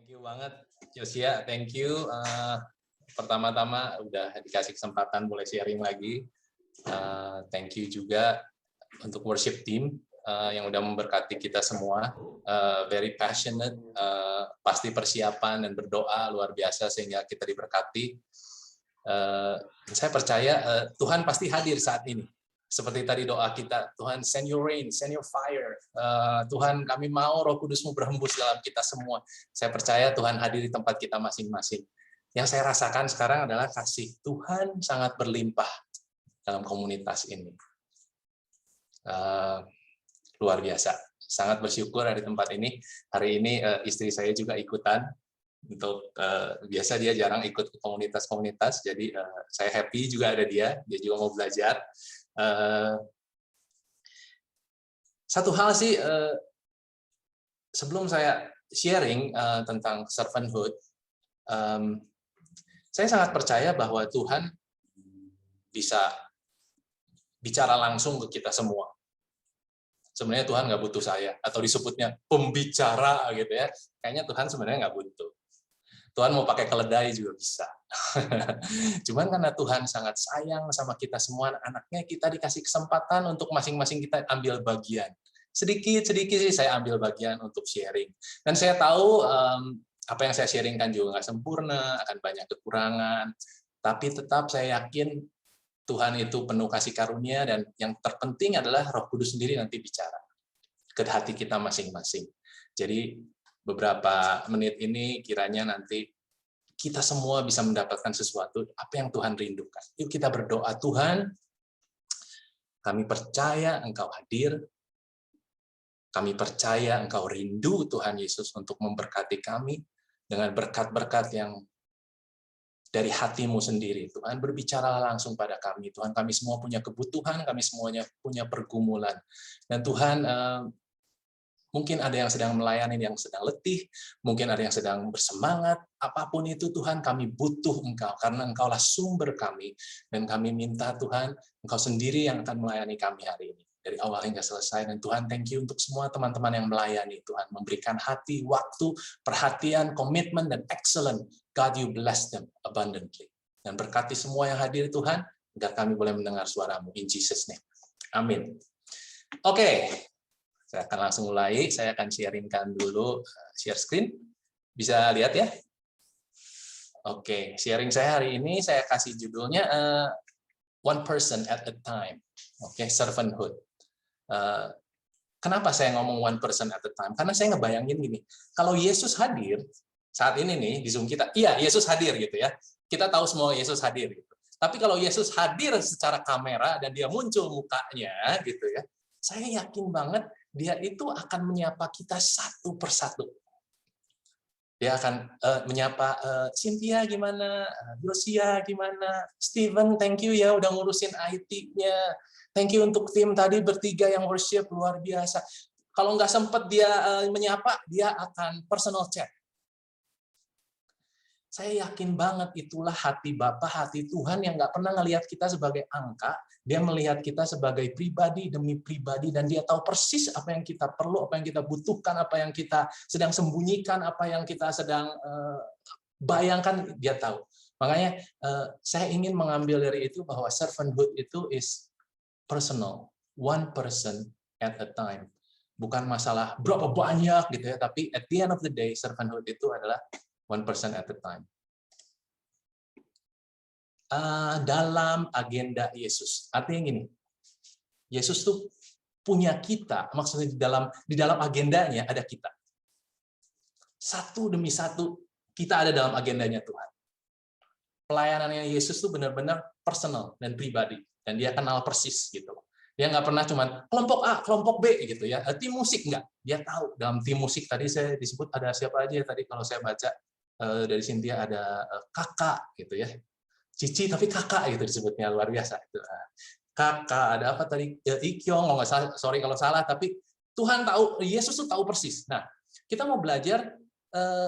Thank you banget, Josia. Thank you. Pertama-tama udah dikasih kesempatan boleh sharing lagi. Thank you juga untuk worship team yang udah memberkati kita semua. Very passionate, pasti persiapan dan berdoa luar biasa sehingga kita diberkati. Saya percaya Tuhan pasti hadir saat ini. Seperti tadi doa kita, Tuhan send your rain, send your fire. Tuhan kami mau Roh Kudus-Mu berhembus dalam kita semua. Saya percaya Tuhan hadir di tempat kita masing-masing. Yang saya rasakan sekarang adalah kasih Tuhan sangat berlimpah dalam komunitas ini. Luar biasa. Sangat bersyukur ada di tempat ini. Hari ini istri saya juga ikutan. Untuk biasa dia jarang ikut ke komunitas-komunitas, jadi saya happy juga ada dia juga mau belajar. Satu hal sih, sebelum saya sharing tentang servanthood, saya sangat percaya bahwa Tuhan bisa bicara langsung ke kita semua. Sebenarnya Tuhan nggak butuh saya, atau disebutnya pembicara gitu ya. Kayaknya Tuhan sebenarnya nggak butuh. Tuhan mau pakai keledai juga bisa. Cuman karena Tuhan sangat sayang sama kita semua anaknya, kita dikasih kesempatan untuk masing-masing kita ambil bagian. Sedikit-sedikit sih saya ambil bagian untuk sharing. Dan saya tahu apa yang saya sharingkan juga nggak sempurna, akan banyak kekurangan. Tapi tetap saya yakin Tuhan itu penuh kasih karunia, dan yang terpenting adalah Roh Kudus sendiri nanti bicara ke hati kita masing-masing. Jadi beberapa menit ini kiranya nanti kita semua bisa mendapatkan sesuatu apa yang Tuhan rindukan. Yuk kita berdoa. Tuhan, kami percaya Engkau hadir. Kami percaya Engkau rindu Tuhan Yesus untuk memberkati kami dengan berkat-berkat yang dari hati-Mu sendiri. Tuhan, berbicara langsung pada kami. Tuhan, kami semua punya kebutuhan, kami semuanya punya pergumulan. Dan Tuhan, mungkin ada yang sedang melayani, yang sedang letih, mungkin ada yang sedang bersemangat, apapun itu Tuhan, kami butuh Engkau, karena Engkaulah sumber kami, dan kami minta Tuhan, Engkau sendiri yang akan melayani kami hari ini, dari awal hingga selesai. Dan Tuhan, thank you untuk semua teman-teman yang melayani, Tuhan, memberikan hati, waktu, perhatian, komitmen, dan excellent. God, you bless them abundantly. Dan berkati semua yang hadir Tuhan, agar kami boleh mendengar suara-Mu, in Jesus' name. Amin. Oke. Saya akan langsung mulai, saya akan sharingkan dulu, share screen. Bisa lihat ya? Oke, sharing saya hari ini saya kasih judulnya One Person at a Time. Oke, servanthood. Kenapa saya ngomong one person at a time? Karena saya ngebayangin gini, kalau Yesus hadir, saat ini nih di Zoom kita, iya Yesus hadir gitu ya. Kita tahu semua Yesus hadir gitu. Tapi kalau Yesus hadir secara kamera dan dia muncul mukanya gitu ya, saya yakin banget dia itu akan menyapa kita satu persatu. Dia akan menyapa Cynthia gimana, Josia gimana, Steven thank you ya udah ngurusin IT-nya, thank you untuk tim tadi bertiga yang worship luar biasa. Kalau nggak sempat dia menyapa, dia akan personal chat. Saya yakin banget itulah hati Bapa, hati Tuhan yang nggak pernah ngelihat kita sebagai angka. Dia melihat kita sebagai pribadi demi pribadi, dan dia tahu persis apa yang kita perlu, apa yang kita butuhkan, apa yang kita sedang sembunyikan, apa yang kita sedang bayangkan, dia tahu. Makanya saya ingin mengambil dari itu bahwa servanthood itu is personal, one person at a time. Bukan masalah berapa banyak gitu ya, tapi at the end of the day servanthood itu adalah one person at a time. Dalam agenda Yesus, artinya gini, Yesus tuh punya kita, maksudnya di dalam agendanya ada kita. Satu demi satu kita ada dalam agendanya Tuhan. Pelayanannya Yesus tuh benar-benar personal dan pribadi, dan dia kenal persis gitu. Dia nggak pernah cuman kelompok A, kelompok B gitu ya. Tim musik nggak. Dia tahu dalam tim musik tadi saya disebut ada siapa aja tadi kalau saya baca. Dari Cynthia ada kakak gitu ya, Cici tapi kakak gitu disebutnya, luar biasa itu. Kakak ada apa tadi, Ikyong kalau nggak salah, sorry kalau salah, tapi Tuhan tahu, Yesus tuh tahu persis. Nah, kita mau belajar,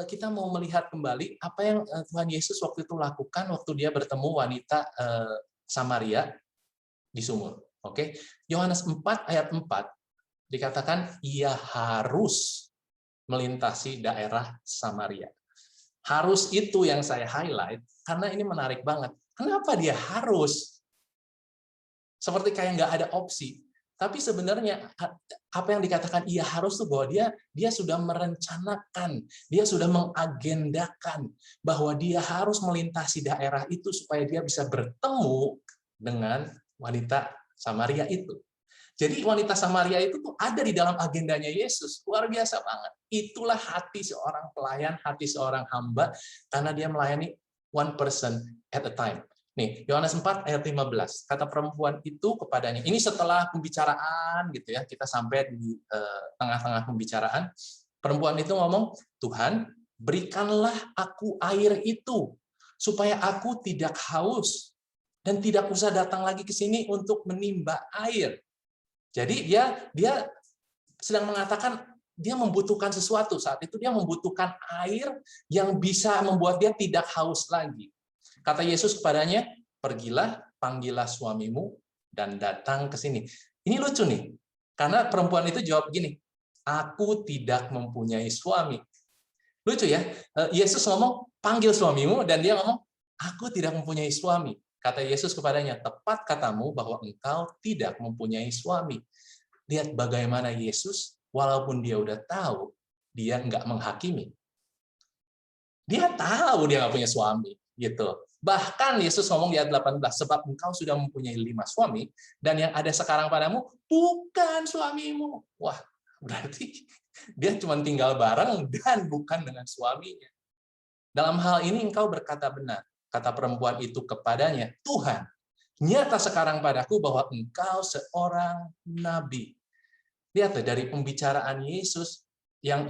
kita mau melihat kembali apa yang Tuhan Yesus waktu itu lakukan waktu dia bertemu wanita Samaria di sumur. Oke, Yohanes 4 ayat 4 dikatakan ia harus melintasi daerah Samaria. Harus itu yang saya highlight, karena ini menarik banget. Kenapa dia harus? Seperti kayak nggak ada opsi. Tapi sebenarnya apa yang dikatakan ia harus tuh bahwa dia sudah merencanakan, dia sudah mengagendakan bahwa dia harus melintasi daerah itu supaya dia bisa bertemu dengan wanita Samaria itu. Jadi wanita Samaria itu tuh ada di dalam agendanya Yesus. Luar biasa banget. Itulah hati seorang pelayan, hati seorang hamba, karena dia melayani one person at a time. Nih, Yohanes 4 ayat 15. Kata perempuan itu kepadanya. Ini setelah pembicaraan gitu ya, kita sampai di tengah-tengah pembicaraan. Perempuan itu ngomong, "Tuhan, berikanlah aku air itu supaya aku tidak haus dan tidak usah datang lagi ke sini untuk menimba air." Jadi dia sedang mengatakan dia membutuhkan sesuatu. Saat itu dia membutuhkan air yang bisa membuat dia tidak haus lagi. Kata Yesus kepadanya, "Pergilah, panggillah suamimu dan datang ke sini." Ini lucu nih, karena perempuan itu jawab gini, "Aku tidak mempunyai suami." Lucu ya, Yesus ngomong, "Panggil suamimu," dan dia ngomong, "Aku tidak mempunyai suami." Kata Yesus kepadanya, "Tepat katamu bahwa engkau tidak mempunyai suami." Lihat bagaimana Yesus, walaupun dia udah tahu, dia nggak menghakimi. Dia tahu dia nggak punya suami, gitu. Bahkan Yesus ngomong di ayat 18, "Sebab engkau sudah mempunyai 5 suami, dan yang ada sekarang padamu bukan suamimu." Wah, berarti dia cuma tinggal bareng dan bukan dengan suaminya. Dalam hal ini engkau berkata benar. Kata perempuan itu kepadanya, "Tuhan, nyata sekarang padaku bahwa engkau seorang nabi." Lihat dari pembicaraan Yesus yang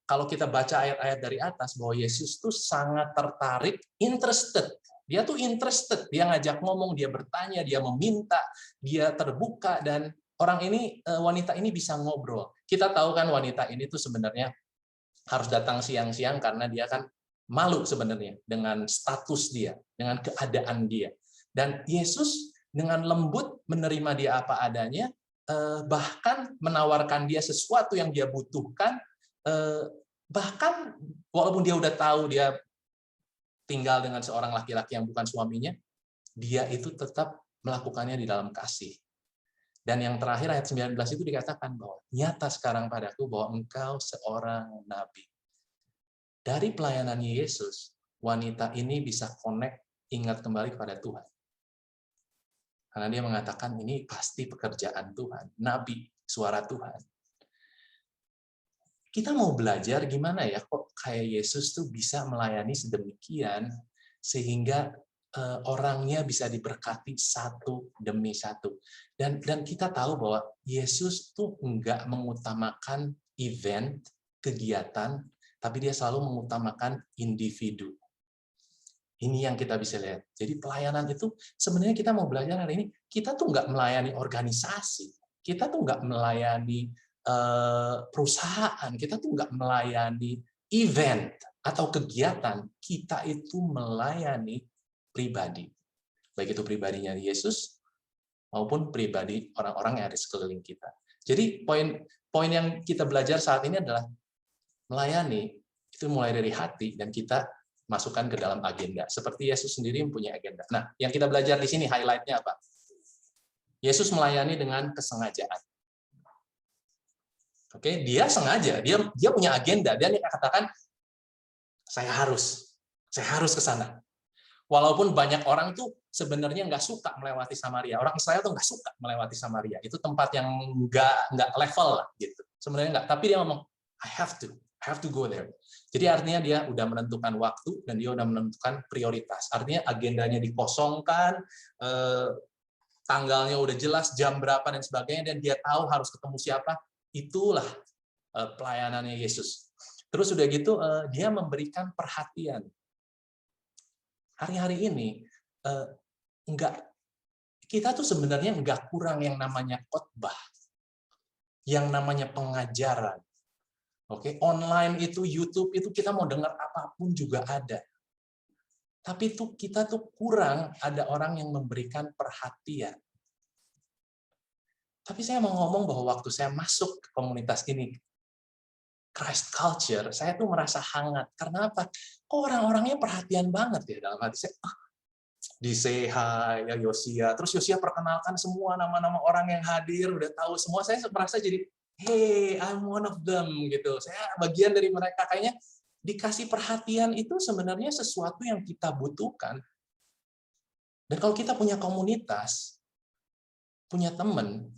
kalau kita baca ayat-ayat dari atas bahwa Yesus tuh sangat tertarik, interested. Dia tuh interested, dia ngajak ngomong, dia bertanya, dia meminta, dia terbuka, dan orang ini, wanita ini bisa ngobrol. Kita tahu kan wanita ini tuh sebenarnya harus datang siang-siang karena dia kan malu sebenarnya dengan status dia, dengan keadaan dia. Dan Yesus dengan lembut menerima dia apa adanya, bahkan menawarkan dia sesuatu yang dia butuhkan, bahkan walaupun dia udah tahu dia tinggal dengan seorang laki-laki yang bukan suaminya, dia itu tetap melakukannya di dalam kasih. Dan yang terakhir ayat 19 itu dikatakan bahwa nyata sekarang padaku bahwa engkau seorang nabi. Dari pelayanan Yesus, wanita ini bisa connect, ingat kembali kepada Tuhan. Karena dia mengatakan ini pasti pekerjaan Tuhan, nabi, suara Tuhan. Kita mau belajar gimana ya kok kayak Yesus tuh bisa melayani sedemikian sehingga orangnya bisa diberkati satu demi satu. Dan kita tahu bahwa Yesus tuh enggak mengutamakan event, kegiatan, tapi dia selalu mengutamakan individu. Ini yang kita bisa lihat. Jadi pelayanan itu sebenarnya kita mau belajar hari ini, kita tuh nggak melayani organisasi, kita tuh nggak melayani perusahaan, kita tuh nggak melayani event atau kegiatan, kita itu melayani pribadi. Baik itu pribadinya Yesus maupun pribadi orang-orang yang ada sekeliling kita. Jadi poin yang kita belajar saat ini adalah melayani itu mulai dari hati dan kita masukkan ke dalam agenda. Seperti Yesus sendiri mempunyai agenda. Nah, yang kita belajar di sini highlight-nya apa? Yesus melayani dengan kesengajaan. Oke, dia sengaja, dia punya agenda. Dia katakan, saya harus ke sana. Walaupun banyak orang tuh sebenarnya nggak suka melewati Samaria. Orang Israel tuh nggak suka melewati Samaria. Itu tempat yang nggak level lah gitu. Sebenarnya nggak. Tapi dia ngomong, I have to go there. Jadi artinya dia udah menentukan waktu dan dia udah menentukan prioritas. Artinya agendanya dikosongkan, tanggalnya udah jelas, jam berapa dan sebagainya, dan dia tahu harus ketemu siapa. Itulah pelayanannya Yesus. Terus udah gitu dia memberikan perhatian. Hari-hari ini kita tuh sebenarnya nggak kurang yang namanya khotbah, yang namanya pengajaran. Oke, online itu, YouTube itu kita mau dengar apapun juga ada. Tapi kita tuh kurang ada orang yang memberikan perhatian. Tapi saya mau ngomong bahwa waktu saya masuk ke komunitas ini, Christ culture, saya tuh merasa hangat. Karena apa? Kok orang-orangnya perhatian banget ya dalam hati saya. Di say hi, ya Yosia. Terus Yosia perkenalkan semua nama-nama orang yang hadir, udah tahu semua. Saya merasa jadi, hey, I'm one of them gitu. Saya bagian dari mereka. Kayaknya dikasih perhatian itu sebenarnya sesuatu yang kita butuhkan. Dan kalau kita punya komunitas, punya teman,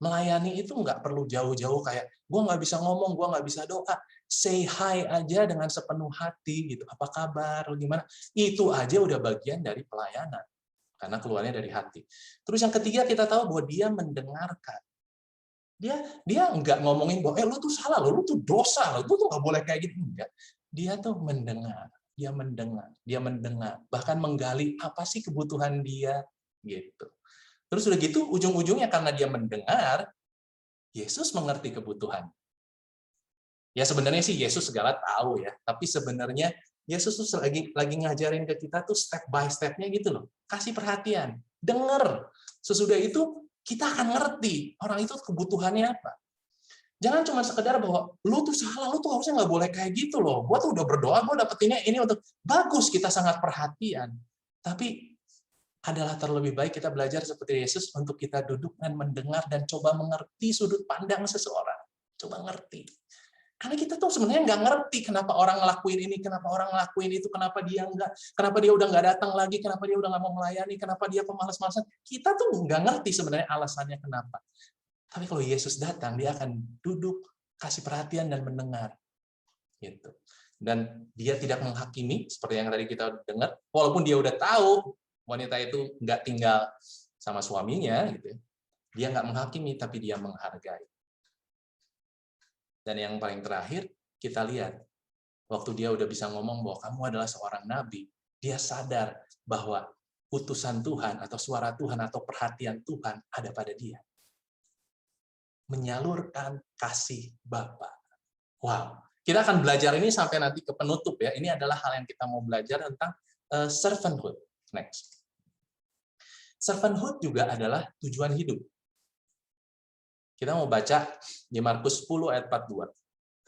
melayani itu nggak perlu jauh-jauh kayak, gue nggak bisa ngomong, gue nggak bisa doa. Say hi aja dengan sepenuh hati, gitu. Apa kabar, gimana? Itu aja udah bagian dari pelayanan. Karena keluarnya dari hati. Terus yang ketiga, kita tahu bahwa dia mendengarkan. Dia nggak ngomongin bahwa, lu tuh salah, lu tuh dosa, lu tuh nggak boleh kayak gitu. Enggak. Dia tuh mendengar. Dia mendengar. Bahkan menggali apa sih kebutuhan dia, gitu. Terus udah gitu, ujung-ujungnya karena dia mendengar, Yesus mengerti kebutuhan. Ya sebenarnya sih Yesus segala tahu ya, tapi sebenarnya Yesus tuh lagi ngajarin ke kita tuh step by step-nya gitu loh. Kasih perhatian, denger. Sesudah itu kita akan ngerti orang itu kebutuhannya apa. Jangan cuma sekedar bahwa lu tuh salah, lu tuh harusnya nggak boleh kayak gitu loh. Gua tuh udah berdoa, gua dapetinnya ini untuk bagus, kita sangat perhatian. Tapi adalah terlebih baik kita belajar seperti Yesus untuk kita duduk dan mendengar dan coba mengerti sudut pandang seseorang. Coba ngerti. Karena kita tuh sebenarnya nggak ngerti kenapa orang ngelakuin ini, kenapa orang ngelakuin itu, kenapa dia nggak, kenapa dia udah nggak datang lagi, kenapa dia udah nggak mau melayani, kenapa dia pemalas-malasan. Kita tuh nggak ngerti sebenarnya alasannya kenapa. Tapi kalau Yesus datang, dia akan duduk, kasih perhatian dan mendengar. Gitu. Dan dia tidak menghakimi, seperti yang tadi kita dengar, walaupun dia udah tahu wanita itu nggak tinggal sama suaminya, gitu. Dia nggak menghakimi, tapi dia menghargai. Dan yang paling terakhir, kita lihat, waktu dia udah bisa ngomong bahwa kamu adalah seorang nabi, dia sadar bahwa utusan Tuhan, atau suara Tuhan, atau perhatian Tuhan ada pada dia. Menyalurkan kasih Bapa. Wow. Kita akan belajar ini sampai nanti ke penutup ya. Ini adalah hal yang kita mau belajar tentang servanthood. Next. Servanthood juga adalah tujuan hidup. Kita mau baca di Markus 10 ayat 42.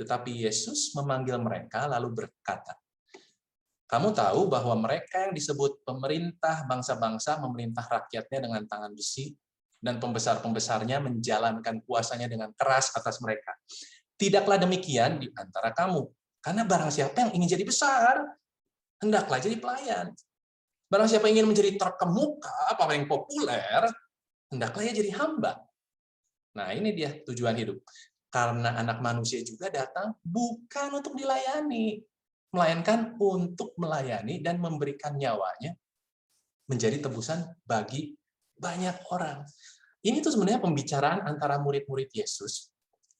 Tetapi Yesus memanggil mereka lalu berkata, kamu tahu bahwa mereka yang disebut pemerintah bangsa-bangsa memerintah rakyatnya dengan tangan besi, dan pembesar-pembesarnya menjalankan kuasanya dengan keras atas mereka. Tidaklah demikian di antara kamu. Karena barang siapa yang ingin jadi besar, hendaklah jadi pelayan. Barang siapa yang ingin menjadi terkemuka, paling populer, hendaklah ia jadi hamba. Nah, ini dia tujuan hidup. Karena anak manusia juga datang bukan untuk dilayani, melainkan untuk melayani dan memberikan nyawanya menjadi tebusan bagi banyak orang. Ini tuh sebenarnya pembicaraan antara murid-murid Yesus.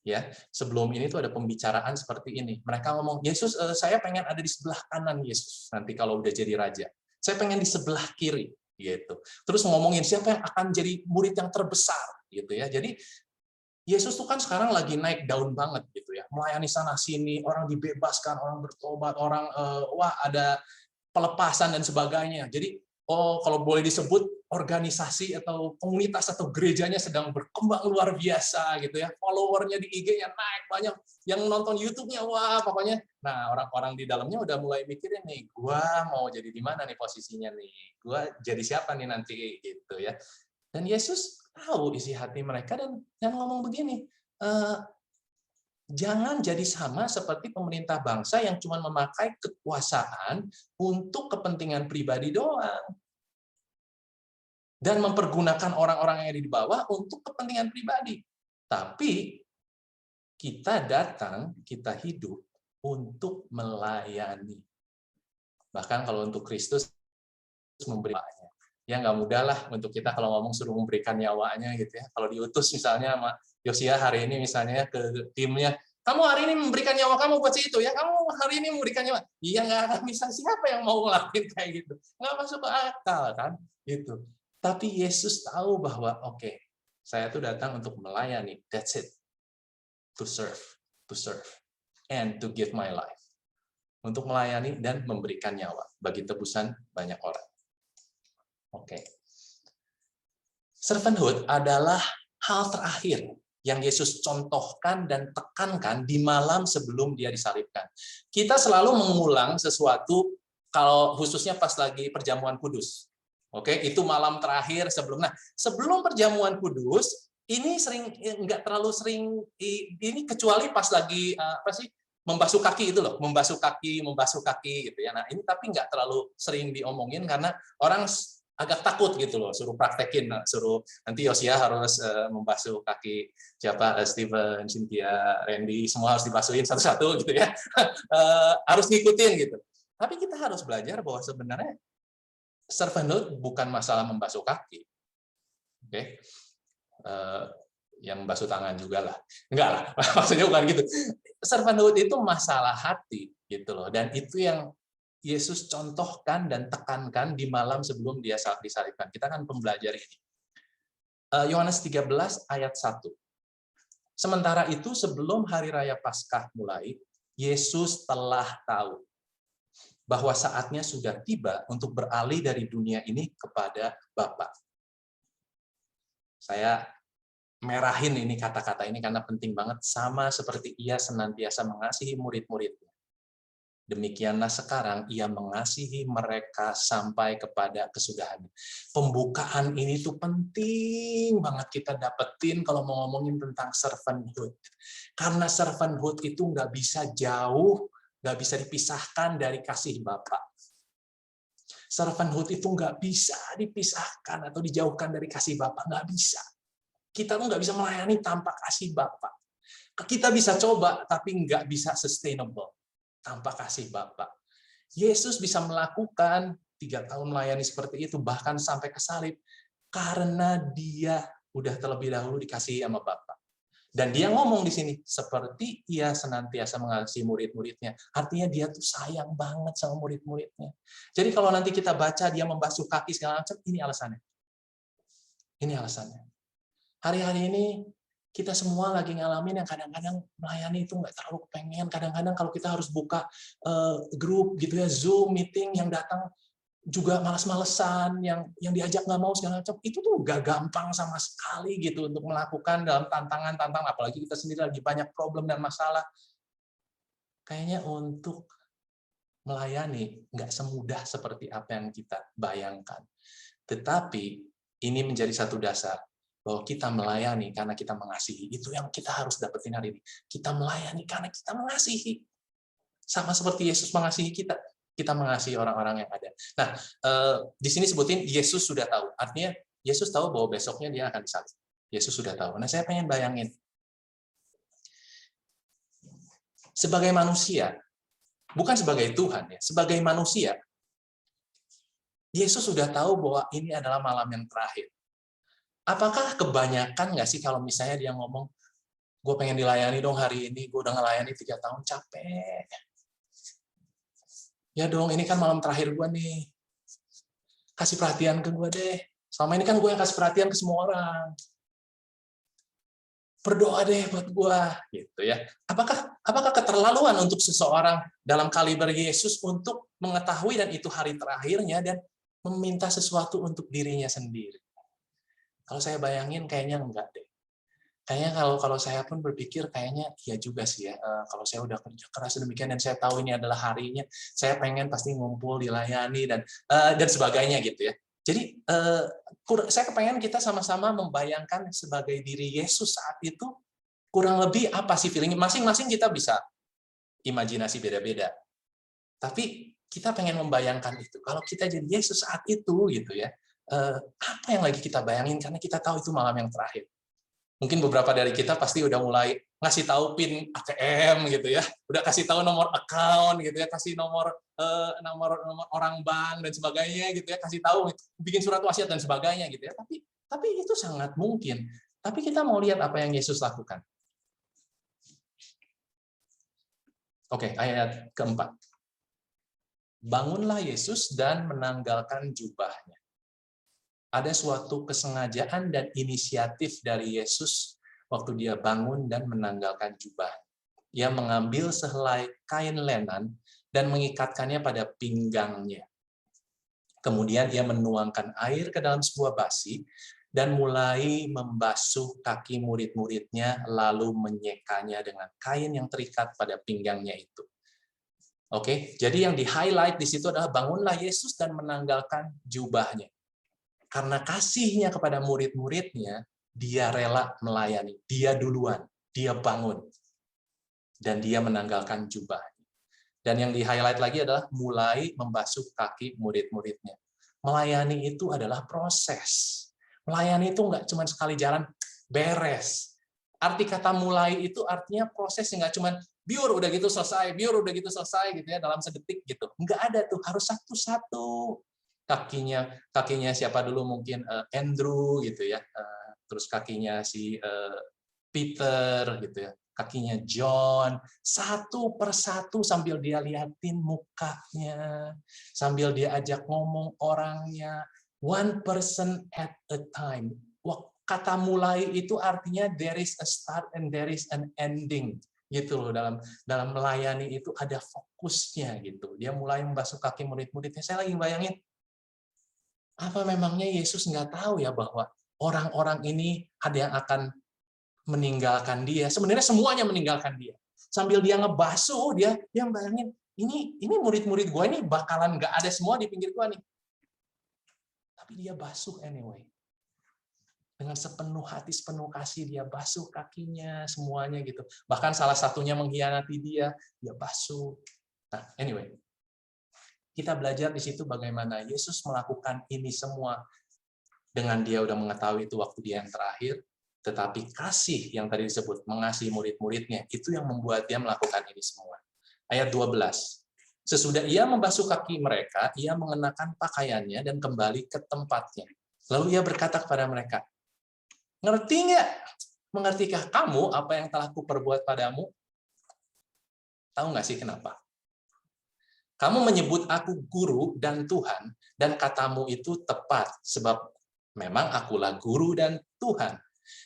Ya, sebelum ini tuh ada pembicaraan seperti ini. Mereka ngomong, Yesus, saya pengen ada di sebelah kanan Yesus nanti kalau udah jadi raja. Saya pengen di sebelah kiri, gitu. Terus ngomongin siapa yang akan jadi murid yang terbesar, gitu ya. Jadi Yesus tuh kan sekarang lagi naik daun banget, gitu ya. Melayani sana sini, orang dibebaskan, orang bertobat, orang wah ada pelepasan dan sebagainya. Jadi kalau boleh disebut organisasi atau komunitas atau gerejanya sedang berkembang luar biasa gitu ya. Followernya di IG-nya naik banyak, yang nonton YouTube-nya wah pokoknya. Nah, orang-orang di dalamnya udah mulai mikirin nih, gua mau jadi di mana nih posisinya nih? Gua jadi siapa nih nanti gitu ya. Dan Yesus tahu isi hati mereka dan ngomong begini, jangan jadi sama seperti pemerintah bangsa yang cuma memakai kekuasaan untuk kepentingan pribadi doang. Dan mempergunakan orang-orang yang ada di bawah untuk kepentingan pribadi. Tapi kita datang, kita hidup untuk melayani. Bahkan kalau untuk Kristus memberi nyawanya. Ya nggak mudah lah untuk kita kalau ngomong suruh memberikan nyawanya gitu ya. Kalau diutus misalnya sama Yosia hari ini misalnya ke timnya, kamu hari ini memberikan nyawa kamu buat situ ya, kamu hari ini memberikan nyawa. Iya nggak akan bisa, siapa yang mau ngelakuin kayak gitu? Nggak masuk ke akal kan? Gitu. Tapi Yesus tahu bahwa oke, saya tuh datang untuk melayani. That's it. To serve, and to give my life. Untuk melayani dan memberikan nyawa bagi tebusan banyak orang. Oke. Servanthood adalah hal terakhir yang Yesus contohkan dan tekankan di malam sebelum dia disalibkan. Kita selalu mengulang sesuatu kalau khususnya pas lagi perjamuan kudus. Oke, itu malam terakhir sebelum. Nah, sebelum perjamuan kudus ini sering nggak terlalu sering ini kecuali pas lagi apa sih? Membasuh kaki itu loh, membasuh kaki gitu ya. Nah, ini tapi nggak terlalu sering diomongin karena orang agak takut gitu loh, suruh praktekin, suruh nanti Yosia harus membasuh kaki siapa, Steven, Cynthia, Randy, semua harus dibasuhin satu-satu gitu ya. Harus ngikutin gitu. Tapi kita harus belajar bahwa sebenarnya servanthood bukan masalah membasuh kaki. Oke. Yang basuh tangan juga lah. Enggak lah, maksudnya bukan gitu. Servanthood itu masalah hati gitu loh, dan itu yang Yesus contohkan dan tekankan di malam sebelum dia disalibkan. Kita kan pembelajar ini. Yohanes 13 ayat 1. Sementara itu sebelum hari raya Paskah mulai, Yesus telah tahu bahwa saatnya sudah tiba untuk beralih dari dunia ini kepada Bapa. Saya merahin ini kata-kata ini karena penting banget, sama seperti ia senantiasa mengasihi murid-muridnya. Demikianlah sekarang ia mengasihi mereka sampai kepada kesudahan. Pembukaan ini tuh penting banget kita dapetin kalau mau ngomongin tentang servanthood. Karena servanthood itu nggak bisa jauh, nggak bisa dipisahkan dari kasih Bapa. Servanthood itu nggak bisa dipisahkan atau dijauhkan dari kasih Bapa, nggak bisa. Kita tuh nggak bisa melayani tanpa kasih Bapa. Kita bisa coba, tapi nggak bisa sustainable tanpa kasih Bapa. Yesus bisa melakukan 3 tahun melayani seperti itu, bahkan sampai ke salib, karena dia udah terlebih dahulu dikasihi sama Bapa. Dan dia ngomong di sini, seperti ia senantiasa mengasihi murid-muridnya. Artinya dia tuh sayang banget sama murid-muridnya. Jadi kalau nanti kita baca dia membasuh kaki segala macam, ini alasannya. Ini alasannya. Hari-hari ini kita semua lagi ngalamin yang kadang-kadang melayani itu nggak terlalu pengen. Kadang-kadang kalau kita harus buka grup gitu ya, Zoom meeting, yang datang juga malas-malesan, yang diajak nggak mau segala macam. Itu tuh nggak gampang sama sekali gitu untuk melakukan dalam tantangan-tantangan. Apalagi kita sendiri lagi banyak problem dan masalah. Kayaknya untuk melayani nggak semudah seperti apa yang kita bayangkan. Tetapi ini menjadi satu dasar bahwa kita melayani karena kita mengasihi. Itu yang kita harus dapetin hari ini. Kita melayani karena kita mengasihi. Sama seperti Yesus mengasihi kita, kita mengasihi orang-orang yang ada. Nah, di sini sebutin Yesus sudah tahu. Artinya Yesus tahu bahwa besoknya dia akan disalib. Yesus sudah tahu. Nah, saya pengen bayangin. Sebagai manusia, bukan sebagai Tuhan ya, sebagai manusia, Yesus sudah tahu bahwa ini adalah malam yang terakhir. Apakah kebanyakan nggak sih kalau misalnya dia ngomong, gue pengen dilayani dong hari ini, gue udah ngelayani 3 tahun, capek. Ya dong, ini kan malam terakhir gue nih. Kasih perhatian ke gue deh. Selama ini kan gue yang kasih perhatian ke semua orang. Berdoa deh buat gue, gitu ya. Apakah keterlaluan untuk seseorang dalam kaliber Yesus untuk mengetahui dan itu hari terakhirnya dan meminta sesuatu untuk dirinya sendiri? Kalau saya bayangin kayaknya enggak deh. Kayaknya kalau saya pun berpikir kayaknya iya juga sih ya. Kalau saya udah kerja keras demikian dan saya tahu ini adalah harinya, saya pengen pasti ngumpul, dilayani dan sebagainya gitu ya. Jadi saya kepengen kita sama-sama membayangkan sebagai diri Yesus saat itu kurang lebih apa sih feeling. Masing-masing kita bisa imajinasi beda-beda. Tapi kita pengen membayangkan itu. Kalau kita jadi Yesus saat itu gitu ya. Apa yang lagi kita bayangin karena kita tahu itu malam yang terakhir. Mungkin beberapa dari kita pasti udah mulai ngasih tahu PIN ATM gitu ya, udah kasih tahu nomor account gitu ya, kasih nomor orang bank dan sebagainya gitu ya, kasih tahu, bikin surat wasiat dan sebagainya gitu ya. Tapi itu sangat mungkin. Tapi kita mau lihat apa yang Yesus lakukan. Oke, ayat keempat. Bangunlah Yesus dan menanggalkan jubahnya. Ada suatu kesengajaan dan inisiatif dari Yesus waktu dia bangun dan menanggalkan jubah. Ia mengambil sehelai kain lenan dan mengikatkannya pada pinggangnya. Kemudian ia menuangkan air ke dalam sebuah basi dan mulai membasuh kaki murid-muridnya, lalu menyekanya dengan kain yang terikat pada pinggangnya itu. Oke, jadi yang di-highlight di situ adalah bangunlah Yesus dan menanggalkan jubahnya. Karena kasihnya kepada murid-muridnya, dia rela melayani. Dia duluan, dia bangun. Dan dia menanggalkan jubahnya. Dan yang di-highlight lagi adalah mulai membasuh kaki murid-muridnya. Melayani itu adalah proses. Melayani itu nggak cuma sekali jalan, beres. Arti kata mulai itu artinya prosesnya nggak cuma biur udah gitu selesai, biur udah gitu selesai gitu ya dalam sedetik gitu. Nggak ada tuh, harus satu-satu. Kakinya siapa dulu mungkin Andrew gitu ya. Terus kakinya si Peter gitu ya. Kakinya John, satu persatu sambil dia liatin mukanya, sambil dia ajak ngomong orangnya, one person at a time. Kata mulai itu artinya there is a start and there is an ending gitu loh. Dalam melayani itu ada fokusnya gitu. Dia mulai membasuh kaki murid-muridnya. Saya lagi bayangin, apa memangnya Yesus nggak tahu ya bahwa orang-orang ini ada yang akan meninggalkan dia. Sebenarnya semuanya meninggalkan dia. Sambil dia ngebasuh, dia bayangin, ini murid-murid gue ini bakalan nggak ada semua di pinggir gue nih. Tapi dia basuh anyway. Dengan sepenuh hati, sepenuh kasih, dia basuh kakinya, semuanya gitu. Bahkan salah satunya mengkhianati dia basuh. Nah, anyway. Kita belajar di situ bagaimana Yesus melakukan ini semua dengan dia udah mengetahui itu waktu dia yang terakhir, tetapi kasih yang tadi disebut, mengasihi murid-muridnya, itu yang membuat dia melakukan ini semua. Ayat 12. Sesudah ia membasuh kaki mereka, ia mengenakan pakaiannya dan kembali ke tempatnya. Lalu ia berkata kepada mereka, ngerti nggak? Mengertikah kamu apa yang telah kuperbuat padamu? Tahu nggak sih kenapa? Kamu menyebut aku guru dan Tuhan, dan katamu itu tepat, sebab memang akulah guru dan Tuhan.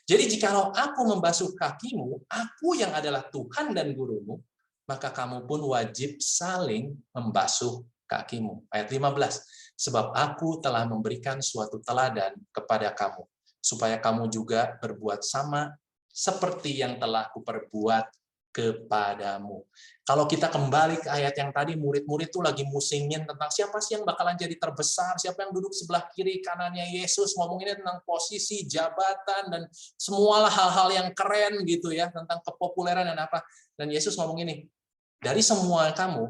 Jadi jikalau aku membasuh kakimu, aku yang adalah Tuhan dan gurumu, maka kamu pun wajib saling membasuh kakimu. Ayat 15. Sebab aku telah memberikan suatu teladan kepada kamu, supaya kamu juga berbuat sama seperti yang telah kuperbuat kepadamu. Kalau kita kembali ke ayat yang tadi, murid-murid itu lagi musingin tentang siapa sih yang bakalan jadi terbesar, siapa yang duduk sebelah kiri kanannya Yesus, ngomonginnya tentang posisi, jabatan, dan semualah hal-hal yang keren gitu ya, tentang kepopuleran dan apa. Dan Yesus ngomong ini, dari semua kamu,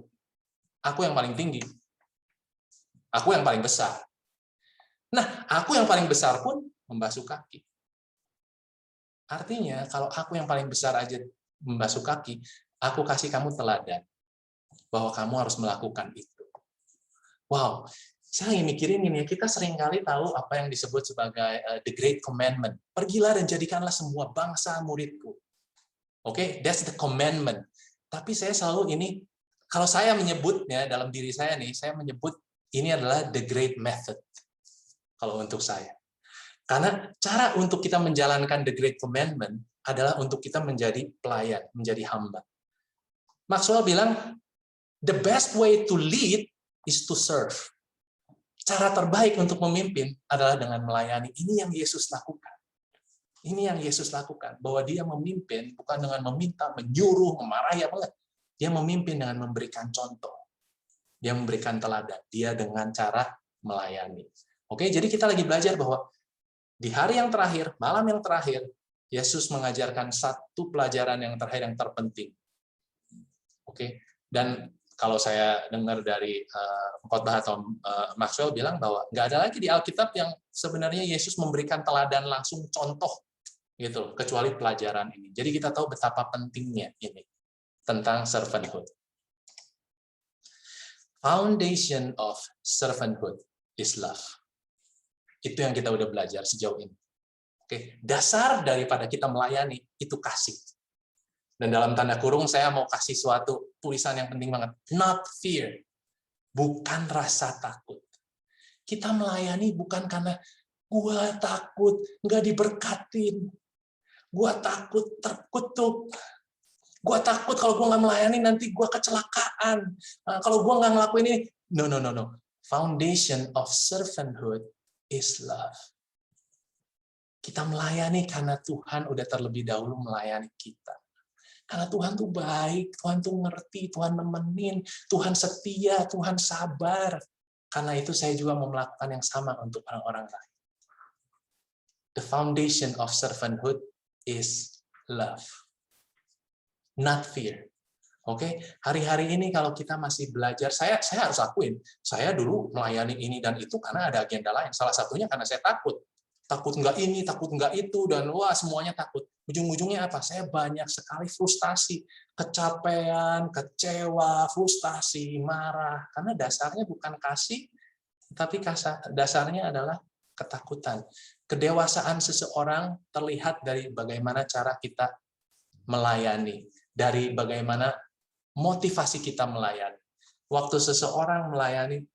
aku yang paling tinggi. Aku yang paling besar. Nah, aku yang paling besar pun membasuh kaki. Artinya, kalau aku yang paling besar aja membasuh kaki, aku kasih kamu teladan bahwa kamu harus melakukan itu. Wow, saya lagi mikirin ini, kita seringkali tahu apa yang disebut sebagai the great commandment. Pergilah dan jadikanlah semua bangsa muridku. Oke, that's the commandment. Tapi saya selalu ini, kalau saya menyebutnya dalam diri saya nih, saya menyebut ini adalah the great method. Kalau untuk saya. Karena cara untuk kita menjalankan the great commandment adalah untuk kita menjadi pelayan, menjadi hamba. Maxwell bilang, the best way to lead is to serve. Cara terbaik untuk memimpin adalah dengan melayani. Ini yang Yesus lakukan. Ini yang Yesus lakukan. Bahwa dia memimpin bukan dengan meminta, menyuruh, memarahi, apa enggak. Dia memimpin dengan memberikan contoh. Dia memberikan teladan. Dia dengan cara melayani. Oke, jadi kita lagi belajar bahwa di hari yang terakhir, malam yang terakhir, Yesus mengajarkan satu pelajaran yang terakhir yang terpenting. Oke, dan kalau saya dengar dari khotbah atau Maxwell bilang bahwa nggak ada lagi di Alkitab yang sebenarnya Yesus memberikan teladan langsung contoh gitu, kecuali pelajaran ini. Jadi kita tahu betapa pentingnya ini tentang servanthood. Foundation of servanthood is love. Itu yang kita udah belajar sejauh ini. Oke, dasar daripada kita melayani itu kasih. Dan dalam tanda kurung saya mau kasih suatu tulisan yang penting banget. Not fear. Bukan rasa takut. Kita melayani bukan karena gua takut nggak diberkatin. Gua takut terkutuk. Gua takut kalau gua nggak melayani nanti gua kecelakaan. Kalau gua nggak ngelakuin ini. No. Foundation of servanthood is love. Kita melayani karena Tuhan udah terlebih dahulu melayani kita. Karena Tuhan tuh baik, Tuhan tuh ngerti, Tuhan nemenin, Tuhan setia, Tuhan sabar. Karena itu saya juga mau melakukan yang sama untuk orang-orang lain. The foundation of servanthood is love, not fear. Oke, hari-hari ini kalau kita masih belajar, saya harus akuin, saya dulu melayani ini dan itu karena ada agenda lain. Salah satunya karena saya takut nggak ini, takut nggak itu, dan wah semuanya takut. Ujung-ujungnya apa? Saya banyak sekali frustasi, kecapean, kecewa, frustasi, marah. Karena dasarnya bukan kasih, tapi dasarnya adalah ketakutan. Kedewasaan seseorang terlihat dari bagaimana cara kita melayani, dari bagaimana motivasi kita melayani. Waktu seseorang melayani,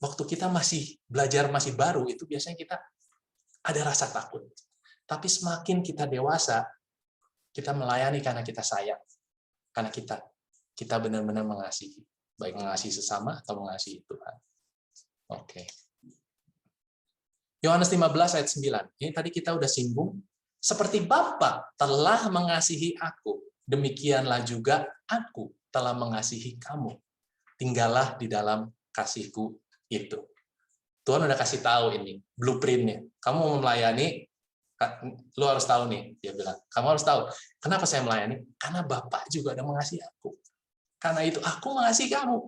waktu kita masih belajar, masih baru, itu biasanya kita ada rasa takut. Tapi semakin kita dewasa, kita melayani karena kita sayang. Karena kita benar-benar mengasihi. Baik mengasihi sesama atau mengasihi Tuhan. Oke. Yohanes 15 ayat 9. Ini tadi kita udah singgung. Seperti Bapa telah mengasihi aku, demikianlah juga aku telah mengasihi kamu. Tinggallah di dalam kasihku itu. Tuhan udah kasih tahu ini, blueprint-nya. Kamu mau melayani, lu harus tahu nih, dia bilang. Kamu harus tahu, kenapa saya melayani? Karena Bapak juga udah mengasihi aku. Karena itu aku mengasihi kamu.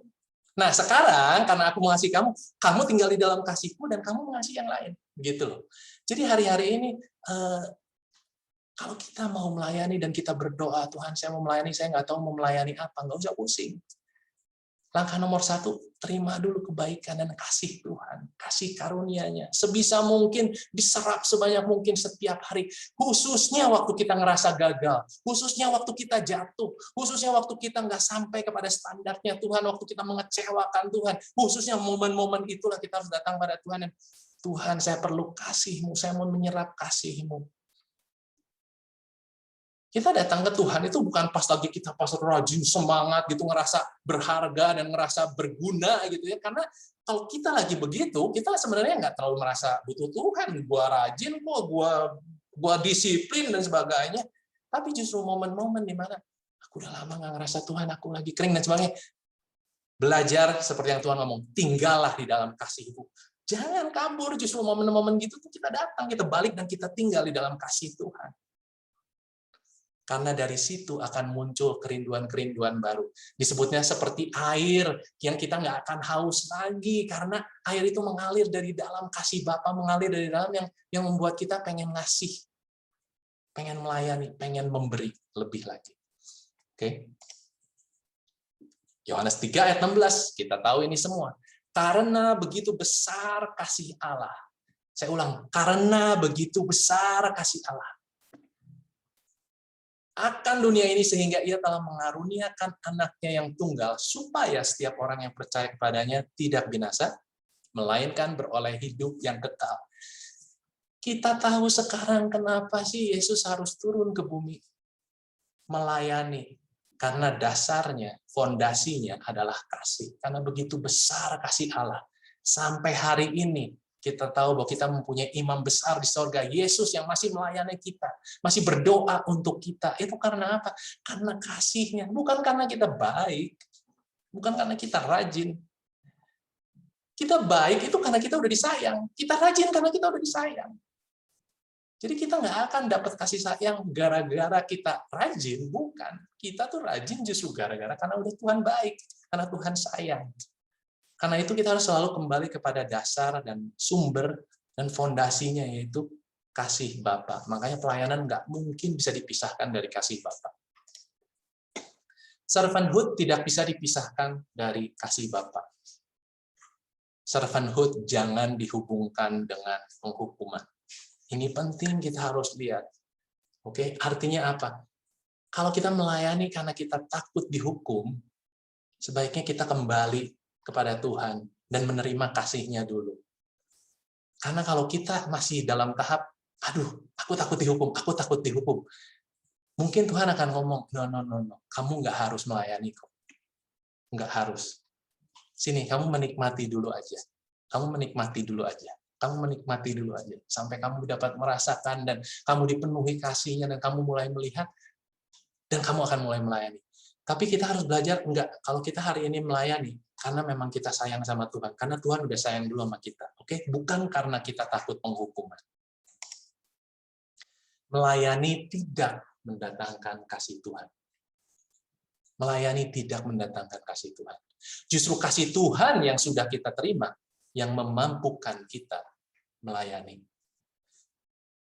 Nah, sekarang karena aku mengasihi kamu, kamu tinggal di dalam kasihku dan kamu mengasihi yang lain. Gitu loh. Jadi hari-hari ini, kalau kita mau melayani dan kita berdoa, Tuhan saya mau melayani, saya nggak tahu mau melayani apa, nggak usah pusing. Langkah nomor 1, terima dulu kebaikan dan kasih Tuhan. Kasih karunia-Nya. Sebisa mungkin diserap sebanyak mungkin setiap hari. Khususnya waktu kita ngerasa gagal. Khususnya waktu kita jatuh. Khususnya waktu kita nggak sampai kepada standarnya Tuhan. Waktu kita mengecewakan Tuhan. Khususnya momen-momen itulah kita harus datang pada Tuhan. Tuhan, saya perlu kasih-Mu. Saya mau menyerap kasih-Mu. Kita datang ke Tuhan itu bukan pas lagi kita pas rajin semangat gitu, ngerasa berharga dan ngerasa berguna gitu ya. Karena kalau kita lagi begitu, kita sebenarnya nggak terlalu merasa butuh Tuhan. Gua rajin kok, gua disiplin dan sebagainya. Tapi justru momen-momen di mana aku udah lama nggak ngerasa Tuhan, aku lagi kering dan sebagainya. Belajar seperti yang Tuhan ngomong, tinggallah di dalam kasih-Mu. Jangan kabur, justru momen-momen gitu tuh kita datang, kita balik dan kita tinggal di dalam kasih Tuhan. Karena dari situ akan muncul kerinduan-kerinduan baru. Disebutnya seperti air yang kita nggak akan haus lagi, karena air itu mengalir dari dalam kasih Bapa, mengalir dari dalam yang membuat kita pengen ngasih, pengen melayani, pengen memberi lebih lagi. Oke. Yohanes 3 ayat 16, kita tahu ini semua. Karena begitu besar kasih Allah. Saya ulang, karena begitu besar kasih Allah akan dunia ini sehingga ia telah mengaruniakan anaknya yang tunggal supaya setiap orang yang percaya kepadanya tidak binasa melainkan beroleh hidup yang kekal. Kita tahu sekarang kenapa sih Yesus harus turun ke bumi melayani, karena dasarnya, fondasinya adalah kasih. Karena begitu besar kasih Allah sampai hari ini kita tahu bahwa kita mempunyai imam besar di sorga, Yesus yang masih melayani kita, masih berdoa untuk kita. Itu karena apa? Karena kasih-Nya, bukan karena kita baik, bukan karena kita rajin. Kita baik itu karena kita udah disayang. Kita rajin karena kita udah disayang. Jadi kita nggak akan dapat kasih sayang gara-gara kita rajin, bukan. Kita tuh rajin justru gara-gara karena udah Tuhan baik, karena Tuhan sayang. Karena itu kita harus selalu kembali kepada dasar dan sumber dan fondasinya, yaitu kasih Bapa. Makanya pelayanan nggak mungkin bisa dipisahkan dari kasih Bapa. Servanthood tidak bisa dipisahkan dari kasih Bapa. Servanthood jangan dihubungkan dengan penghukuman. Ini penting, kita harus lihat. Oke, artinya apa? Kalau kita melayani karena kita takut dihukum, sebaiknya kita kembali kepada Tuhan dan menerima kasih-Nya dulu. Karena kalau kita masih dalam tahap, aduh, aku takut dihukum. Mungkin Tuhan akan ngomong, no, kamu nggak harus melayani kok. Nggak harus. Sini, kamu menikmati dulu aja. Kamu menikmati dulu aja sampai kamu dapat merasakan dan kamu dipenuhi kasih-Nya dan kamu mulai melihat dan kamu akan mulai melayani. Tapi kita harus belajar enggak, kalau kita hari ini melayani karena memang kita sayang sama Tuhan, karena Tuhan udah sayang dulu sama kita. Oke, bukan karena kita takut penghukuman. Melayani tidak mendatangkan kasih Tuhan. Melayani tidak mendatangkan kasih Tuhan. Justru kasih Tuhan yang sudah kita terima yang memampukan kita melayani.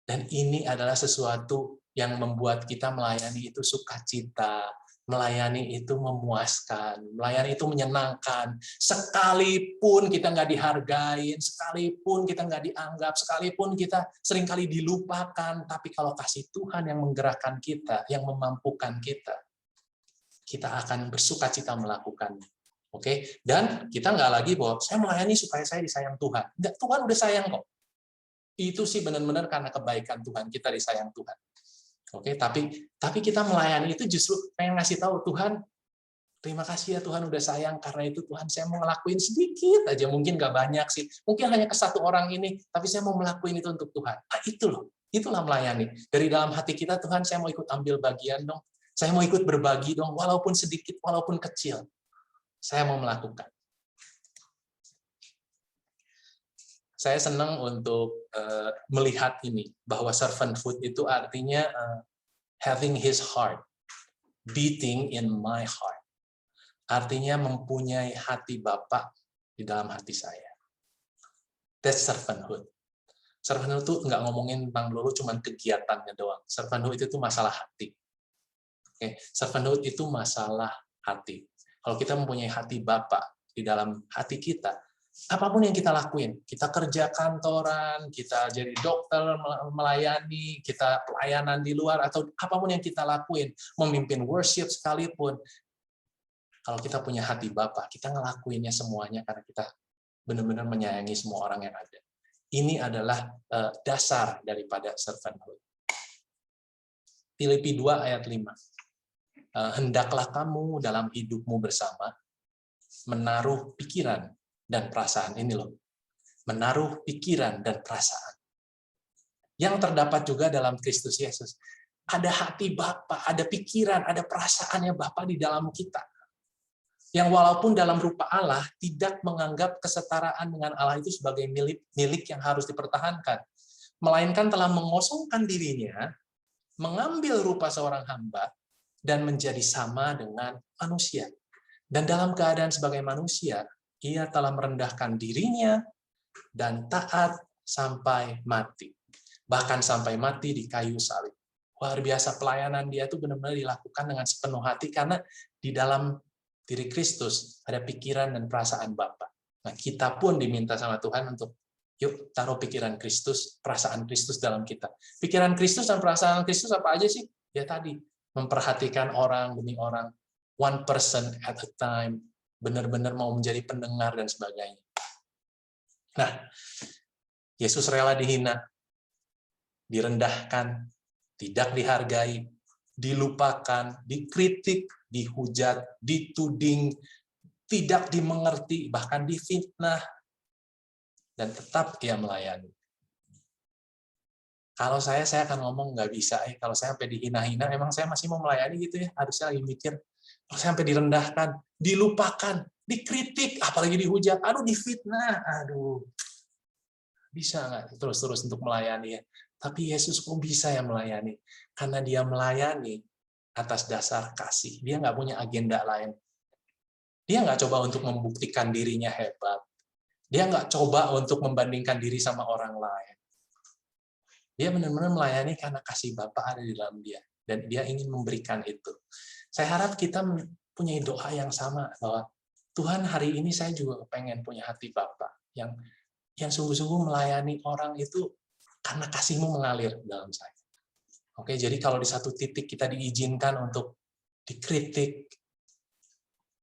Dan ini adalah sesuatu yang membuat kita melayani itu sukacita, melayani itu memuaskan, melayani itu menyenangkan. Sekalipun kita nggak dihargain, sekalipun kita nggak dianggap, sekalipun kita seringkali dilupakan, tapi kalau kasih Tuhan yang menggerakkan kita, yang memampukan kita akan bersukacita melakukannya. Oke, dan kita nggak lagi bahwa saya melayani supaya saya disayang Tuhan. Enggak, Tuhan udah sayang kok. Itu sih benar-benar karena kebaikan Tuhan, kita disayang Tuhan. Oke, tapi kita melayani itu justru pengen ngasih tahu Tuhan, terima kasih ya Tuhan udah sayang, karena itu Tuhan saya mau ngelakuin sedikit aja, mungkin nggak banyak sih, mungkin hanya ke satu orang ini, tapi saya mau ngelakuin itu untuk Tuhan. Itu loh, itulah melayani. Dari dalam hati kita, Tuhan saya mau ikut ambil bagian dong, saya mau ikut berbagi dong, walaupun sedikit, walaupun kecil. Saya mau melakukan. Saya senang untuk melihat ini, bahwa servanthood itu artinya having his heart, beating in my heart. Artinya mempunyai hati Bapa di dalam hati saya. That's servanthood. Servanthood itu nggak ngomongin tentang dulu cuman kegiatannya doang. Servanthood itu masalah hati. Okay? Servanthood itu masalah hati. Kalau kita mempunyai hati Bapa di dalam hati kita, apapun yang kita lakuin, kita kerja kantoran, kita jadi dokter melayani, kita pelayanan di luar, atau apapun yang kita lakuin, memimpin worship sekalipun, kalau kita punya hati Bapa, kita ngelakuinnya semuanya karena kita benar-benar menyayangi semua orang yang ada. Ini adalah dasar daripada servanthood. Filipi 2 ayat 5. Hendaklah kamu dalam hidupmu bersama menaruh pikiran dan perasaan, ini loh, menaruh pikiran dan perasaan yang terdapat juga dalam Kristus Yesus. Ada hati Bapa, ada pikiran, ada perasaannya Bapa di dalam kita, yang walaupun dalam rupa Allah tidak menganggap kesetaraan dengan Allah itu sebagai milik yang harus dipertahankan, melainkan telah mengosongkan dirinya, mengambil rupa seorang hamba, dan menjadi sama dengan manusia. Dan dalam keadaan sebagai manusia, ia telah merendahkan dirinya dan taat sampai mati. Bahkan sampai mati di kayu salib. Luar biasa, pelayanan dia itu benar-benar dilakukan dengan sepenuh hati, karena di dalam diri Kristus ada pikiran dan perasaan Bapa. Nah, kita pun diminta sama Tuhan untuk yuk taruh pikiran Kristus, perasaan Kristus dalam kita. Pikiran Kristus dan perasaan Kristus apa aja sih? Ya tadi, memperhatikan orang demi orang, one person at a time, benar-benar mau menjadi pendengar dan sebagainya. Nah, Yesus rela dihina, direndahkan, tidak dihargai, dilupakan, dikritik, dihujat, dituding, tidak dimengerti, bahkan difitnah, dan tetap ia melayani. Kalau saya akan ngomong nggak bisa, kalau saya sampai dihina-hina, emang saya masih mau melayani gitu ya? Harusnya lagi mikir, kalau saya sampai direndahkan, dilupakan, dikritik, apalagi dihujat, aduh difitnah, aduh, bisa nggak terus-terus untuk melayani ya? Tapi Yesus kok bisa ya melayani? Karena dia melayani atas dasar kasih. Dia nggak punya agenda lain. Dia nggak coba untuk membuktikan dirinya hebat. Dia nggak coba untuk membandingkan diri sama orang lain. Dia benar-benar melayani karena kasih Bapa ada di dalam dia. Dan dia ingin memberikan itu. Saya harap kita punya doa yang sama, bahwa Tuhan hari ini saya juga pengen punya hati Bapa yang sungguh-sungguh melayani orang itu karena kasih-Mu mengalir dalam saya. Oke, jadi kalau di satu titik kita diizinkan untuk dikritik,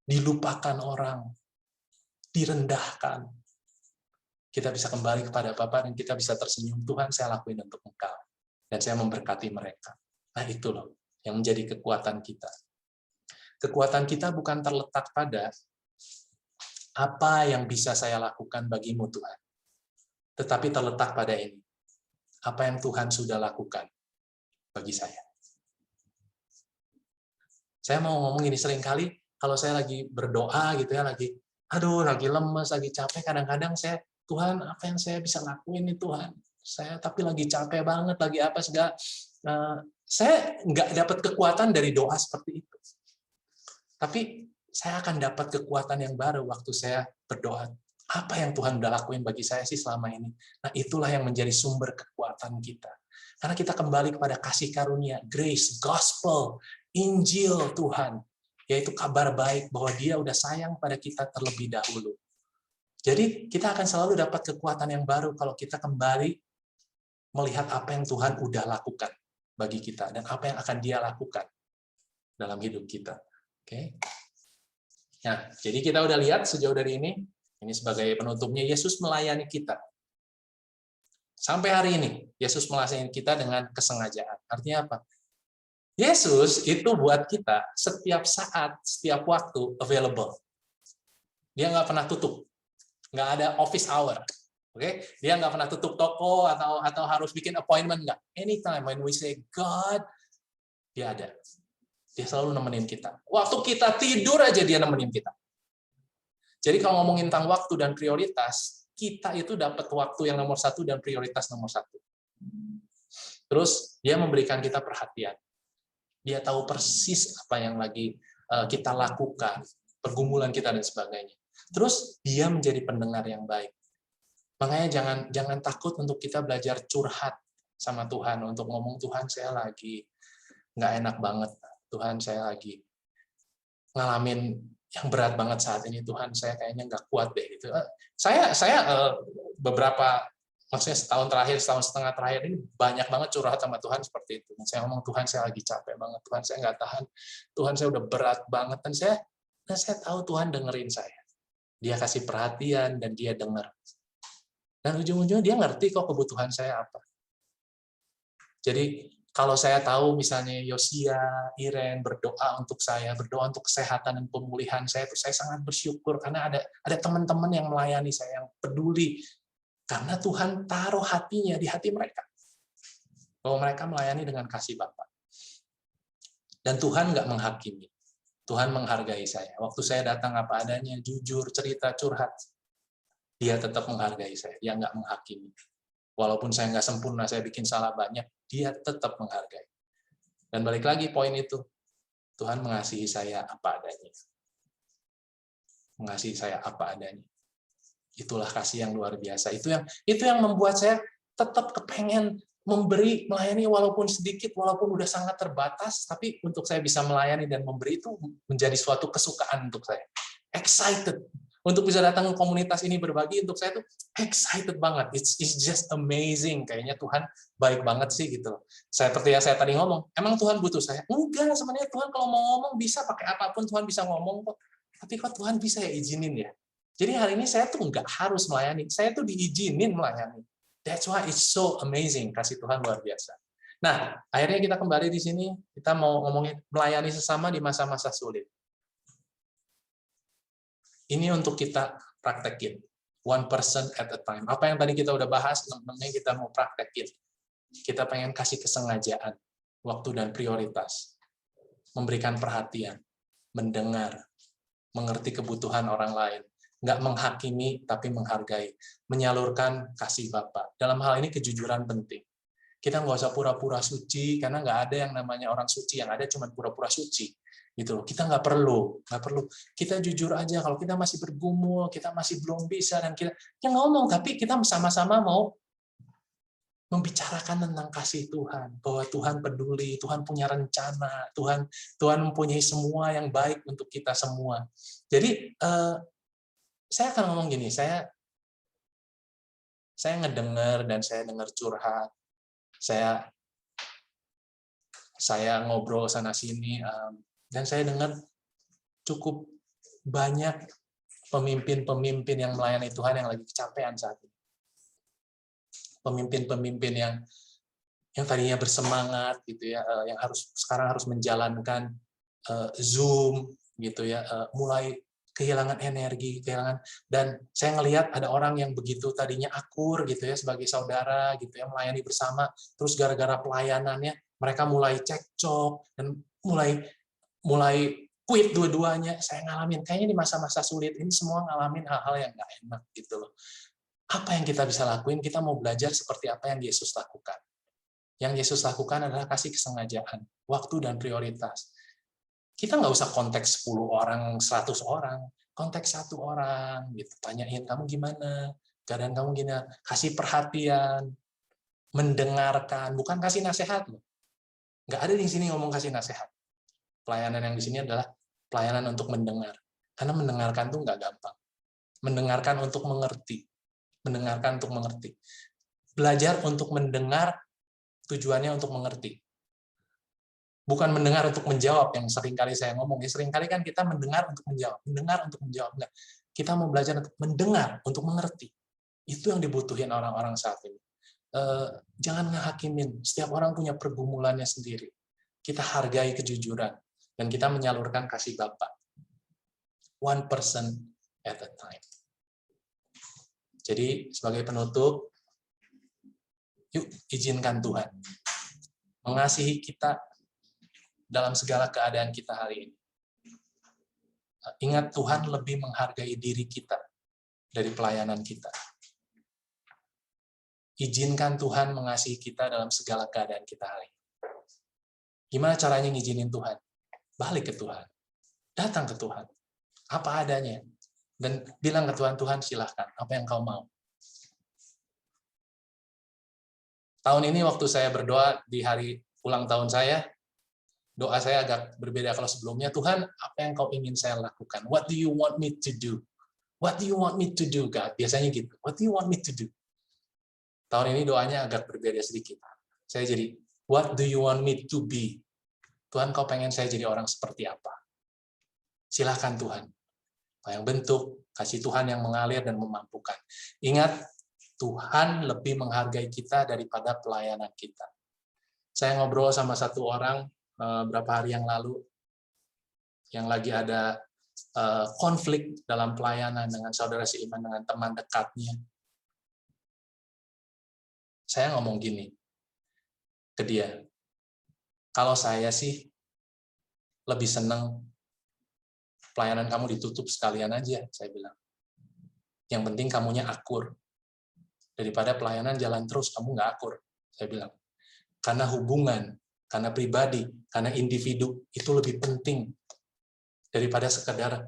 dilupakan orang, direndahkan, kita bisa kembali kepada Bapa dan kita bisa tersenyum, Tuhan saya lakuin untuk Engkau. Dan saya memberkati mereka. Nah itu loh yang menjadi kekuatan kita. Kekuatan kita bukan terletak pada apa yang bisa saya lakukan bagimu Tuhan. tetapi terletak pada ini. Apa yang Tuhan sudah lakukan bagi saya. Saya mau ngomong ini, seringkali kalau saya lagi berdoa gitu ya, lagi lemes, lagi capek, kadang-kadang saya, Tuhan, apa yang saya bisa lakuin nih Tuhan? Saya tapi lagi capek banget, lagi apa segala. Saya nggak dapat kekuatan dari doa seperti itu. Tapi saya akan dapat kekuatan yang baru waktu saya berdoa. Apa yang Tuhan udah lakuin bagi saya sih selama ini? Nah, itulah yang menjadi sumber kekuatan kita. Karena kita kembali kepada kasih karunia, grace, gospel, Injil Tuhan, yaitu kabar baik bahwa Dia udah sayang pada kita terlebih dahulu. Jadi kita akan selalu dapat kekuatan yang baru kalau kita kembali melihat apa yang Tuhan udah lakukan bagi kita dan apa yang akan Dia lakukan dalam hidup kita. Oke. Nah, jadi kita udah lihat sejauh dari ini. Ini sebagai penutupnya, Yesus melayani kita. Sampai hari ini, Yesus melayani kita dengan kesengajaan. Artinya apa? Yesus itu buat kita setiap saat, setiap waktu available. Dia nggak pernah tutup. Nggak ada office hour. Oke? Dia nggak pernah tutup toko atau harus bikin appointment. Nggak. Anytime when we say God, Dia ada. Dia selalu nemenin kita. Waktu kita tidur aja Dia nemenin kita. Jadi kalau ngomongin tentang waktu dan prioritas, kita itu dapat waktu yang nomor 1 dan prioritas nomor 1. Terus Dia memberikan kita perhatian. Dia tahu persis apa yang lagi kita lakukan, pergumulan kita dan sebagainya. Terus Dia menjadi pendengar yang baik. Makanya jangan takut untuk kita belajar curhat sama Tuhan, untuk ngomong, Tuhan saya lagi nggak enak banget, Tuhan saya lagi ngalamin yang berat banget saat ini, Tuhan saya kayaknya nggak kuat deh gitu. Saya beberapa, maksudnya setahun setengah terakhir ini banyak banget curhat sama Tuhan seperti itu. Saya ngomong, Tuhan saya lagi capek banget, Tuhan saya nggak tahan, Tuhan saya udah berat banget, dan saya tahu Tuhan dengerin saya. Dia kasih perhatian dan Dia dengar. Dan ujung-ujungnya Dia ngerti kok kebutuhan saya apa. Jadi kalau saya tahu misalnya Yosia, Iren berdoa untuk saya, berdoa untuk kesehatan dan pemulihan saya sangat bersyukur karena ada teman-teman yang melayani saya, yang peduli. Karena Tuhan taruh hatinya di hati mereka. Bahwa mereka melayani dengan kasih Bapa. Dan Tuhan nggak menghakimi. Tuhan menghargai saya. Waktu saya datang apa adanya, jujur, cerita, curhat, Dia tetap menghargai saya. Dia nggak menghakimi. Walaupun saya nggak sempurna, saya bikin salah banyak, Dia tetap menghargai. Dan balik lagi poin itu, Tuhan mengasihi saya apa adanya. Mengasihi saya apa adanya. Itulah kasih yang luar biasa. Itu yang membuat saya tetap kepengen memberi, melayani walaupun sedikit, walaupun udah sangat terbatas, tapi untuk saya bisa melayani dan memberi itu menjadi suatu kesukaan untuk saya. Excited. Untuk bisa datang ke komunitas ini berbagi, untuk saya tuh excited banget. It's just amazing. Kayaknya Tuhan baik banget sih gitu. Seperti yang saya tadi ngomong, emang Tuhan butuh saya? Enggak, sebenarnya Tuhan kalau mau ngomong bisa pakai apapun, Tuhan bisa ngomong kok. Tapi kok Tuhan bisa ya izinin ya? Jadi hari ini saya tuh nggak harus melayani, saya tuh diizinin melayani. That's why it's so amazing, kasih Tuhan luar biasa. Nah, akhirnya kita kembali di sini, kita mau ngomongin melayani sesama di masa-masa sulit. Ini untuk kita praktekin. One person at a time. Apa yang tadi kita udah bahas, namanya kita mau praktekin. Kita pengen kasih kesengajaan, waktu dan prioritas. Memberikan perhatian, mendengar, mengerti kebutuhan orang lain. Nggak menghakimi, tapi menghargai. Menyalurkan kasih Bapa. Dalam hal ini kejujuran penting. Kita nggak usah pura-pura suci, karena nggak ada yang namanya orang suci. Yang ada cuma pura-pura suci. Gitu loh. Kita nggak perlu. Kita jujur aja. Kalau kita masih bergumul, kita masih belum bisa, dan kita ya ngomong, tapi kita sama-sama mau membicarakan tentang kasih Tuhan, bahwa Tuhan peduli, Tuhan punya rencana, Tuhan mempunyai semua yang baik untuk kita semua. Jadi saya akan ngomong gini, saya ngedengar dan saya dengar curhat, saya ngobrol sana sini, dan saya dengar cukup banyak pemimpin-pemimpin yang melayani Tuhan yang lagi kecapean saat ini. Pemimpin-pemimpin yang tadinya bersemangat gitu ya, yang sekarang harus menjalankan Zoom gitu ya, mulai kehilangan energi, dan saya ngelihat ada orang yang begitu tadinya akur gitu ya sebagai saudara gitu ya, melayani bersama, terus gara-gara pelayanannya mereka mulai cekcok dan mulai quit dua-duanya. Saya ngalamin kayaknya di masa-masa sulit ini semua ngalamin hal-hal yang nggak enak gitu loh. Apa yang kita bisa lakuin? Kita mau belajar seperti apa yang Yesus lakukan. Yang Yesus lakukan adalah kasih kesengajaan, waktu dan prioritas. Kita nggak usah konteks 10 orang, 100 orang, konteks 1 orang, gitu. Tanyain, kamu gimana? Keadaan kamu gimana? Kasih perhatian, mendengarkan, bukan kasih nasihat loh. Nggak ada di sini ngomong kasih nasihat. Pelayanan yang di sini adalah pelayanan untuk mendengar. Karena mendengarkan tuh nggak gampang. Mendengarkan untuk mengerti. Mendengarkan untuk mengerti. Belajar untuk mendengar, tujuannya untuk mengerti. Bukan mendengar untuk menjawab yang seringkali saya ngomong. Seringkali kan kita mendengar untuk menjawab. Mendengar untuk menjawab. Enggak. Kita mau belajar untuk mendengar, untuk mengerti. Itu yang dibutuhin orang-orang saat ini. Jangan ngehakimin. Setiap orang punya pergumulannya sendiri. Kita hargai kejujuran. Dan kita menyalurkan kasih Bapa. One person at a time. Jadi sebagai penutup, yuk izinkan Tuhan mengasihi kita dalam segala keadaan kita hari ini. Ingat, Tuhan lebih menghargai diri kita dari pelayanan kita. Izinkan Tuhan mengasihi kita dalam segala keadaan kita hari ini. Gimana caranya ngizinin Tuhan? Balik ke Tuhan. Datang ke Tuhan. Apa adanya. Dan bilang ke Tuhan, Tuhan silahkan, apa yang kau mau. Tahun ini waktu saya berdoa di hari ulang tahun saya, doa saya agak berbeda kalau sebelumnya. Tuhan, apa yang kau ingin saya lakukan? What do you want me to do? What do you want me to do, God? Biasanya gitu. What do you want me to do? Tahun ini doanya agak berbeda sedikit. Saya jadi, what do you want me to be? Tuhan, kau pengen saya jadi orang seperti apa? Silahkan Tuhan. Apa yang bentuk, kasih Tuhan yang mengalir dan memampukan. Ingat, Tuhan lebih menghargai kita daripada pelayanan kita. Saya ngobrol sama satu orang beberapa hari yang lalu yang lagi ada konflik dalam pelayanan dengan saudara seiman, dengan teman dekatnya. Saya ngomong gini ke dia, kalau saya sih lebih senang pelayanan kamu ditutup sekalian aja, saya bilang. Yang penting kamunya akur. Daripada pelayanan jalan terus, kamu nggak akur, saya bilang. Karena hubungan, karena pribadi, karena individu itu lebih penting daripada sekedar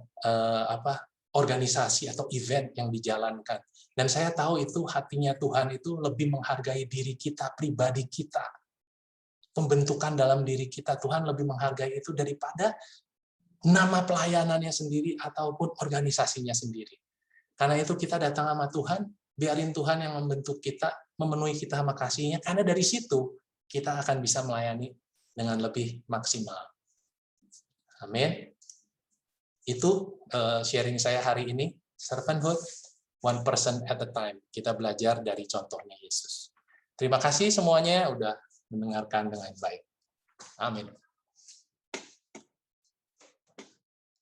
organisasi atau event yang dijalankan. Dan saya tahu itu hatinya Tuhan itu lebih menghargai diri kita, pribadi kita. Pembentukan dalam diri kita, Tuhan lebih menghargai itu daripada nama pelayanannya sendiri ataupun organisasinya sendiri. Karena itu kita datang sama Tuhan, biarin Tuhan yang membentuk kita, memenuhi kita sama kasih-Nya, karena dari situ kita akan bisa melayani dengan lebih maksimal. Amin. Itu sharing saya hari ini, servanthood, one person at a time. Kita belajar dari contohnya Yesus. Terima kasih semuanya udah mendengarkan dengan baik. Amin.